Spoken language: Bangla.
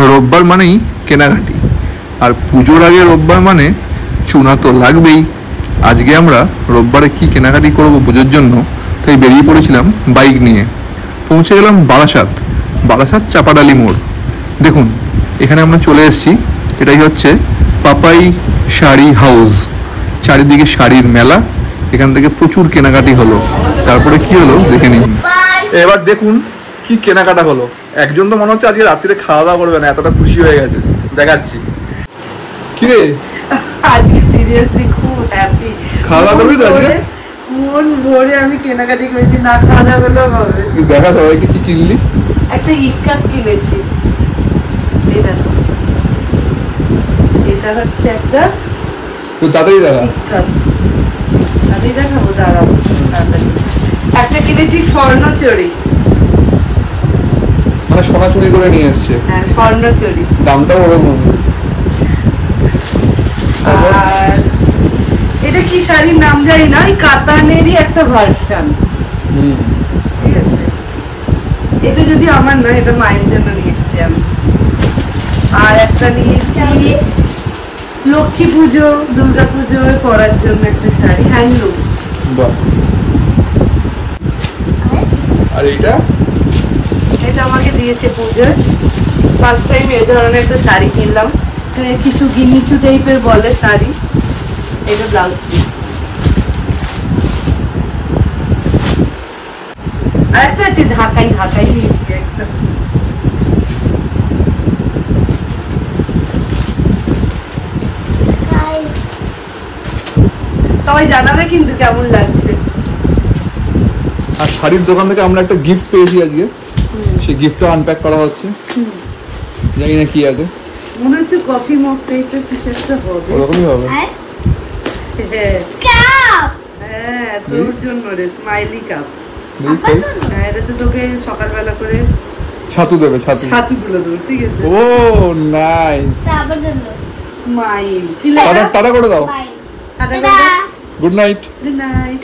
রোববার মানেই কেনাকাটি, আর পুজোর আগে রোববার মানে চুনা তো লাগবেই। আজকে আমরা রোববারে কি কেনাকাটি করব পুজোর জন্য, তাই বেরিয়ে পড়েছিলাম বাইক নিয়ে। পৌঁছে গেলাম বারাসাত চাপাডালি মোড়। দেখুন এখানে আমরা চলে এসেছি। এটাই হচ্ছে পাপাই শাড়ি হাউস। চারিদিকে শাড়ির মেলা, এখান থেকে প্রচুর কেনাকাটি হলো। তারপরে কি হলো দেখে নিন। এবার দেখুন কি কেনাকাটা হলো। একজন তো মনে হচ্ছে আজকে রাত্রিরে খাওয়া দাওয়া করবে না, এতটা খুশি হয়ে গেছে। দেখাচ্ছি। কি রে আজকে সিরিয়াসলি খুব হ্যাপি। খাওয়া দাওয়া করবি তো আজকে? মন ভরে আমি কেনাকাটি করেছি, না খাওয়া দাওয়া করলেও হবে। দেখা সবাইকে কি কিনলি? একটা ইক্কাত কিনেছি। এই দেখো, এটা হচ্ছে একটা তাড়াতাড়ি দেখা। ইক্কাত। তাড়াতাড়ি দেখাবো, দাঁড়াবো। একটা কিনেছি স্বর্ণচুরি, মানে সোনা চুরি করে নিয়ে এসছে। হ্যাঁ স্বর্ণচুরি। দামটাও ওরকম। আর এটা কি শাড়ির নাম জানি না, ওই কাতানেরই একটা ভার্সন। ঠিক আছে, এটা যদি আমার নয়, এটা মায়ের জন্য নিয়ে এসেছি আমি। আর একটা নিয়েছি লক্ষ্মী পুজো দুর্গা পুজোর পরার জন্য একটা শাড়ি, হ্যান্ডলুম। আর এটা এটা আমাকে দিয়েছে পুজোর। ফার্স্ট টাইম এই ধরনের একটা শাড়ি কিনলাম, কিছু গিনিচু টাইপের বলে শাড়ি। এটা ব্লাউজ পিস। আর একটা আছে ঢাকাই নিয়েছি একটা। সবাই জানাবে কিন্তু কেমন লাগছে। আর শাড়ির দোকান থেকে আমরা একটা গিফট পেয়েছি আজকে, সেই গিফটটা আনপ্যাক করা হচ্ছে। জানি না কি আছে, মনে হচ্ছে কফি মগ টাইপের কিছু একটা হবে। ওরকমই হবে। হ্যাঁ তোর জন্য রে, স্মাইলি কাপ। হ্যাঁ এটা তো তোকে সকালবেলা করে ছাতু দেবে, ছাতুগুলো দেবো। ঠিক আছে। ও নাইস। স্মাইল। টাটা করে দাও। Tata. Good night. Good night.